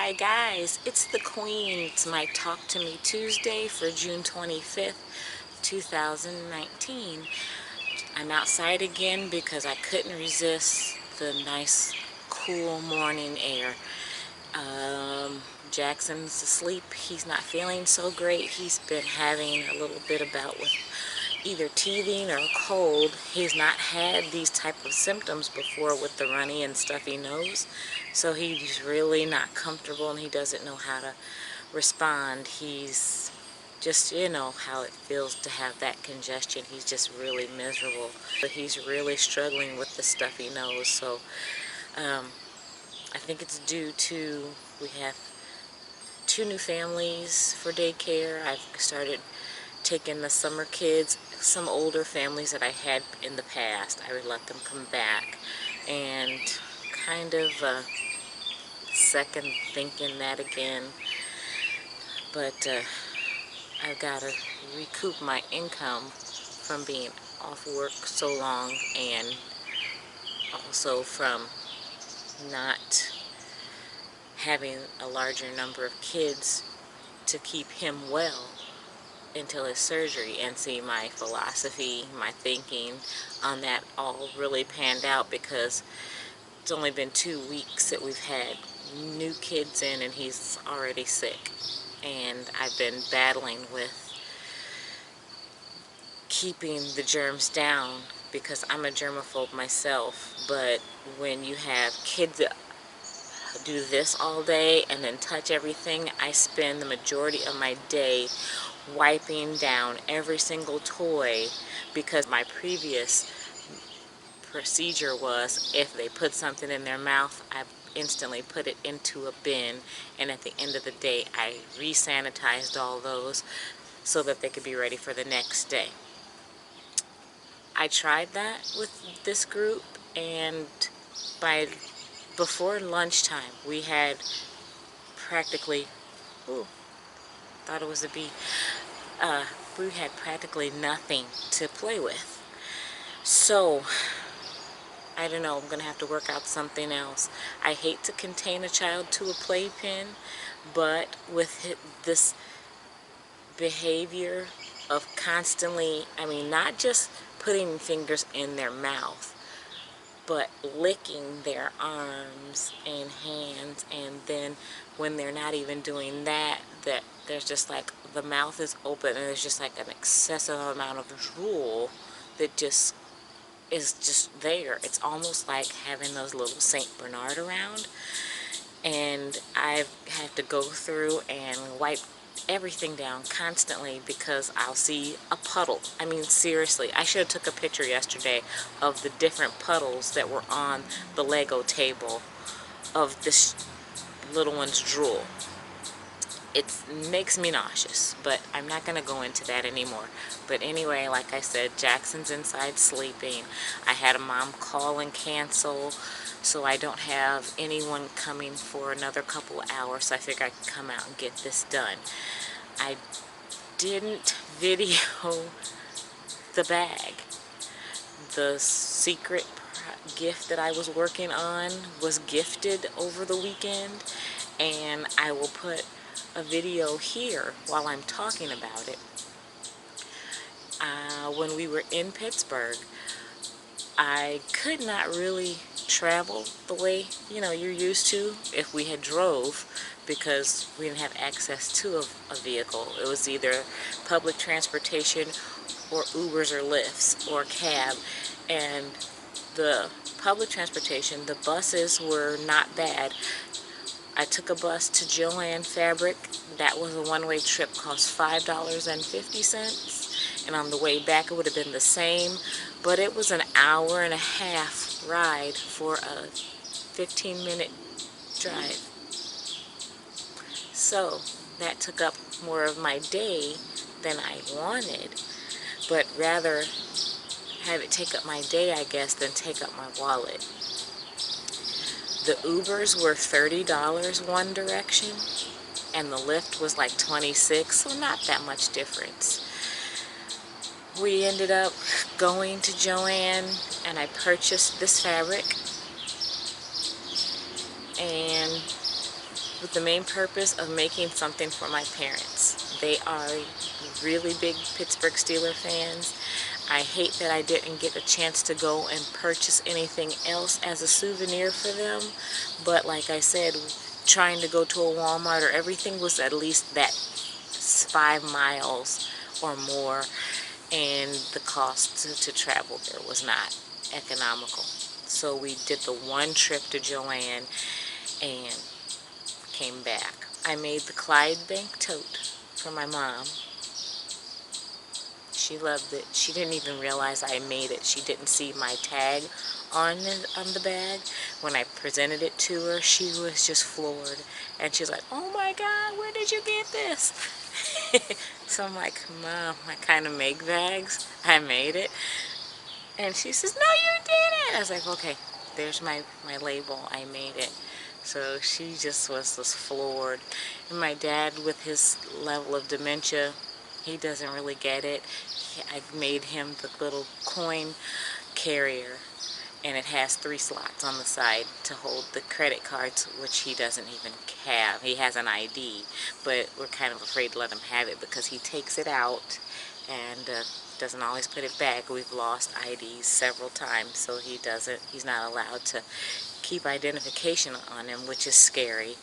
Hi guys, it's the Queen. It's my Talk to Me Tuesday for June 25th, 2019. I'm outside again because I couldn't resist the nice, cool morning air. Jackson's asleep. He's not feeling so great. He's been having a little bit of bout with either teething or a cold. He's not had these type of symptoms before with the runny and stuffy nose, so he's really not comfortable and he doesn't know how to respond. He's just, you know how it feels to have that congestion. He's just really miserable, but he's really struggling with the stuffy nose. So I think it's due to, we have 2 new families for daycare. I've started taking the summer kids. Some older families that I had in the past, I would let them come back, and kind of second thinking that again. But I've got to recoup my income from being off work so long, and also from not having a larger number of kids to keep him well until his surgery. And see, my philosophy, my thinking on that all really panned out, because it's only been 2 weeks that we've had new kids in and he's already sick. And I've been battling with keeping the germs down because I'm a germaphobe myself. But when you have kids that do this all day and then touch everything, I spend the majority of my day wiping down every single toy, because my previous procedure was, if they put something in their mouth, I instantly put it into a bin, and at the end of the day I re-sanitized all those so that they could be ready for the next day. I tried that with this group, and before lunchtime we had practically, thought it was a bee, we had practically nothing to play with. So I don't know, I'm going to have to work out something else. I hate to contain a child to a playpen, but with this behavior of constantly, not just putting fingers in their mouth, but licking their arms and hands, and then when they're not even doing that, there's just like, the mouth is open and there's just like an excessive amount of drool that just is just there. It's almost like having those little Saint Bernard around, and I've had to go through and wipe everything down constantly because I'll see a puddle. Seriously, I should have took a picture yesterday of the different puddles that were on the Lego table of this little one's drool. It makes me nauseous, but I'm not going to go into that anymore. But anyway, like I said, Jackson's inside sleeping. I had a mom call and cancel, so I don't have anyone coming for another couple of hours, so I figured I could come out and get this done. I didn't video the bag. The secret gift that I was working on was gifted over the weekend, and I will put a video here while I'm talking about it. When we were in Pittsburgh, I could not really travel the way you're used to if we had drove, because we didn't have access to a vehicle. It was either public transportation or Ubers or Lyfts or cab. And the public transportation, the buses were not bad. I took a bus to Joann Fabric. That was a one-way trip, cost $5.50, and on the way back it would have been the same, but it was an hour and a half ride for a 15-minute drive. So that took up more of my day than I wanted, but rather have it take up my day, I guess, than take up my wallet. The Ubers were $30 one direction, and the Lyft was like $26, so not that much difference. We ended up going to Joann, and I purchased this fabric, and with the main purpose of making something for my parents. They are really big Pittsburgh Steelers fans. I hate that I didn't get a chance to go and purchase anything else as a souvenir for them, but like I said, trying to go to a Walmart or everything was at least that 5 miles or more, and the cost to travel there was not economical. So we did the one trip to Joanne and came back. I made the Clyde Bank tote for my mom. She loved it. She didn't even realize I made it. She didn't see my tag on the bag. When I presented it to her, she was just floored. And she's like, "Oh my God, where did you get this?" So I'm like, "Mom, I kind of make bags. I made it." And she says, "No, you didn't." I was like, "Okay, there's my label. I made it." So she just was floored. And my dad, with his level of dementia, he doesn't really get it. I've made him the little coin carrier, and it has 3 slots on the side to hold the credit cards, which he doesn't even have. He has an ID, but we're kind of afraid to let him have it because he takes it out and doesn't always put it back. We've lost IDs several times, so he's not allowed to keep identification on him, which is scary.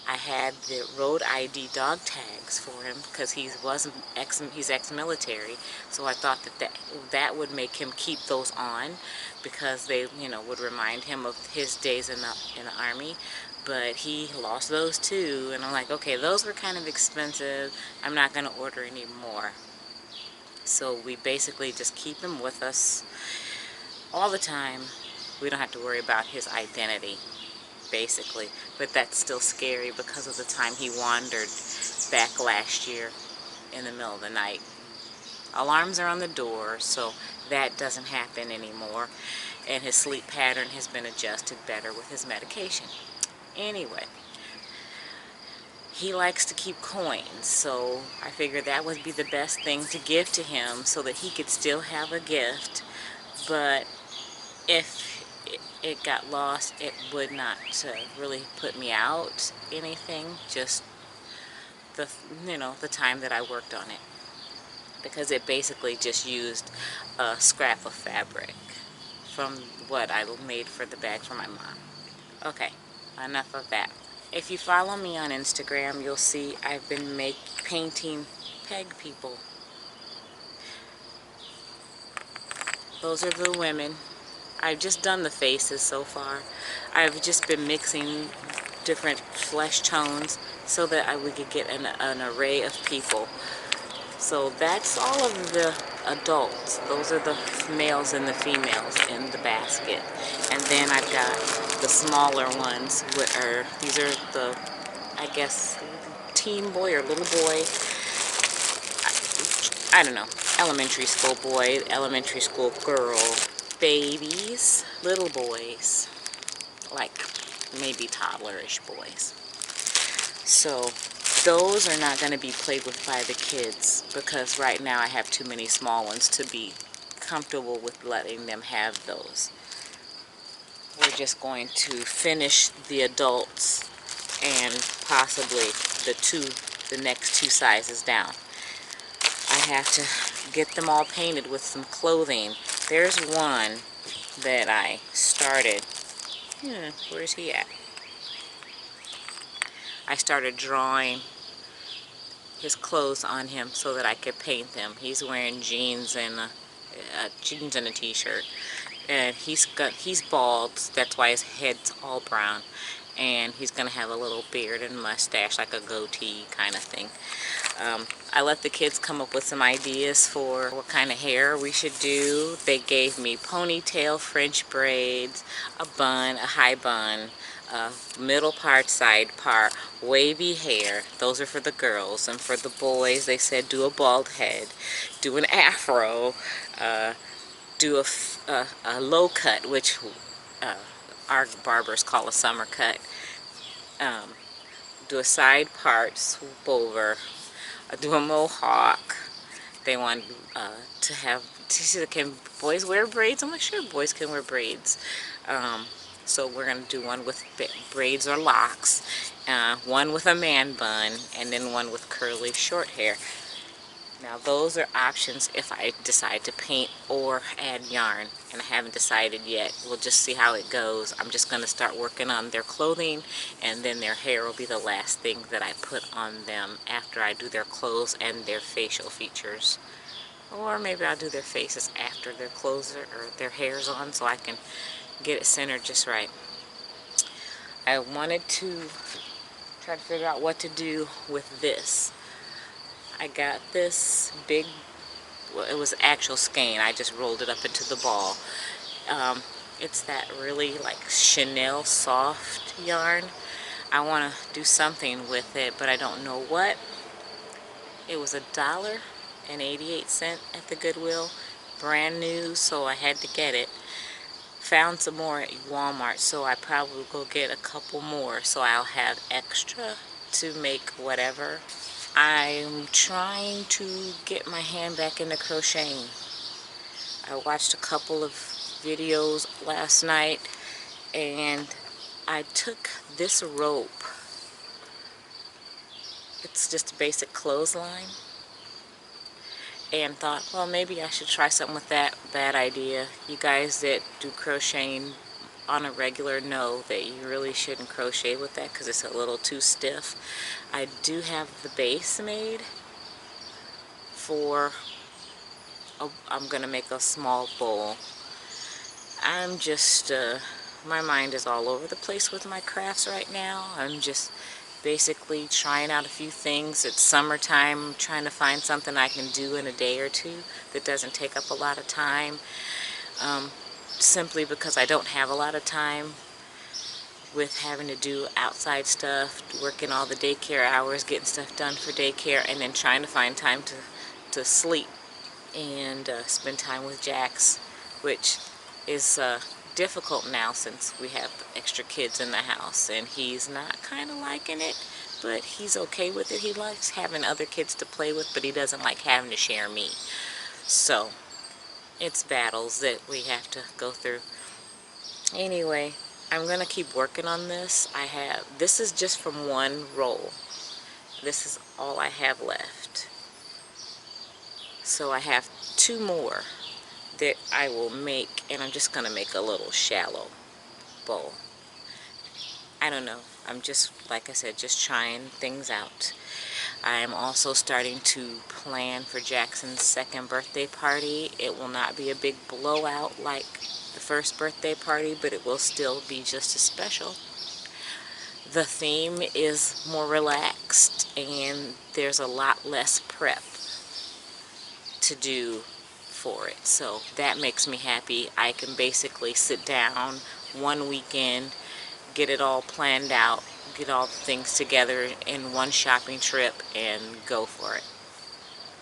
I had the road ID dog tags for him because he's ex-military, so I thought that would make him keep those on because they would remind him of his days in the army. But he lost those too, and I'm like, okay, those were kind of expensive. I'm not going to order any more. So we basically just keep him with us all the time. We don't have to worry about his identity, basically. But that's still scary because of the time he wandered back last year in the middle of the night. Alarms are on the door, so that doesn't happen anymore. And his sleep pattern has been adjusted better with his medication. Anyway, he likes to keep coins, so I figured that would be the best thing to give to him so that he could still have a gift. But if it got lost, it would not really put me out anything, just the time that I worked on it, because it basically just used a scrap of fabric from what I made for the bag for my mom. Okay, enough of that. If you follow me on Instagram, you'll see I've been painting peg people. Those are the women. I've just done the faces so far. I've just been mixing different flesh tones so that we could get an array of people. So that's all of the adults. Those are the males and the females in the basket. And then I've got the smaller ones. These are the, I guess, teen boy or little boy. I don't know. Elementary school boy, elementary school girl. Babies, little boys, like maybe toddlerish boys. So those are not going to be played with by the kids because right now I have too many small ones to be comfortable with letting them have those. We're just going to finish the adults and possibly the next 2 sizes down. I have to get them all painted with some clothing. There's one that I started. Where's he at? I started drawing his clothes on him so that I could paint them. He's wearing jeans and a t-shirt, and he's bald. That's why his head's all brown, and he's gonna have a little beard and mustache, like a goatee kind of thing. I let the kids come up with some ideas for what kind of hair we should do. They gave me ponytail, French braids, a bun, a high bun, middle part, side part, wavy hair. Those are for the girls. And for the boys, they said do a bald head, do an afro, do a low cut, which our barbers call a summer cut. Do a side part, swoop over, do a mohawk. They want to have, can boys wear braids? I'm not sure boys can wear braids. So we're going to do one with braids or locks, one with a man bun, and then one with curly short hair. Now those are options if I decide to paint or add yarn, and I haven't decided yet. We'll just see how it goes. I'm just going to start working on their clothing, and then their hair will be the last thing that I put on them after I do their clothes and their facial features. Or maybe I'll do their faces after their clothes or their hair's on, so I can get it centered just right. I wanted to try to figure out what to do with this. I got this big, well, it was actual skein. I just rolled it up into the ball. It's that really like Chanel soft yarn. I want to do something with it, but I don't know what. It was $1.88 at the Goodwill, brand new, so I had to get it. Found some more at Walmart, so I probably will go get a couple more, so I'll have extra to make whatever. I'm trying to get my hand back into crocheting. I watched a couple of videos last night, and I took this rope. It's just a basic clothesline, and thought, well, maybe I should try something with that. Bad idea. You guys that do crocheting on a regular know that you really shouldn't crochet with that because it's a little too stiff. I do have the base made for, I'm gonna make a small bowl. I'm just, my mind is all over the place with my crafts right now. I'm just basically trying out a few things. It's summertime, trying to find something I can do in a day or two that doesn't take up a lot of time, simply because I don't have a lot of time with having to do outside stuff, working all the daycare hours, getting stuff done for daycare, and then trying to find time to sleep and spend time with Jax, which is difficult now since we have extra kids in the house, and he's not kind of liking it, but he's okay with it. He likes having other kids to play with, but he doesn't like having to share me. So it's battles that we have to go through. Anyway, I'm gonna keep working on this. This is just from one roll. This is all I have left. So I have 2 more that I will make, and I'm just gonna make a little shallow bowl. I don't know. I'm just, like I said, just trying things out. I'm also starting to plan for Jackson's 2nd birthday party. It will not be a big blowout like the 1st birthday party, but it will still be just as special. The theme is more relaxed, and there's a lot less prep to do for it, so that makes me happy. I can basically sit down one weekend, get it all planned out, get all the things together in one shopping trip, and go for it.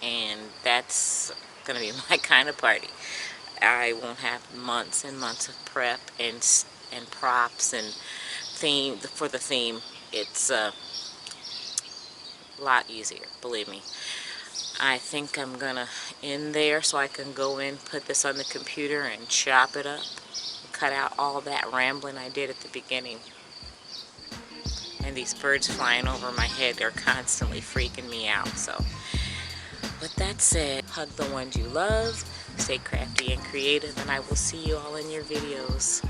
And that's gonna be my kind of party. I won't have months and months of prep and props and theme for the theme. It's a lot easier, believe me. I think I'm gonna end there so I can go in, put this on the computer, and chop it up, cut out all that rambling I did at the beginning. And these birds flying over my head are constantly freaking me out. So with that said, hug the ones you love, stay crafty and creative, and I will see you all in your videos.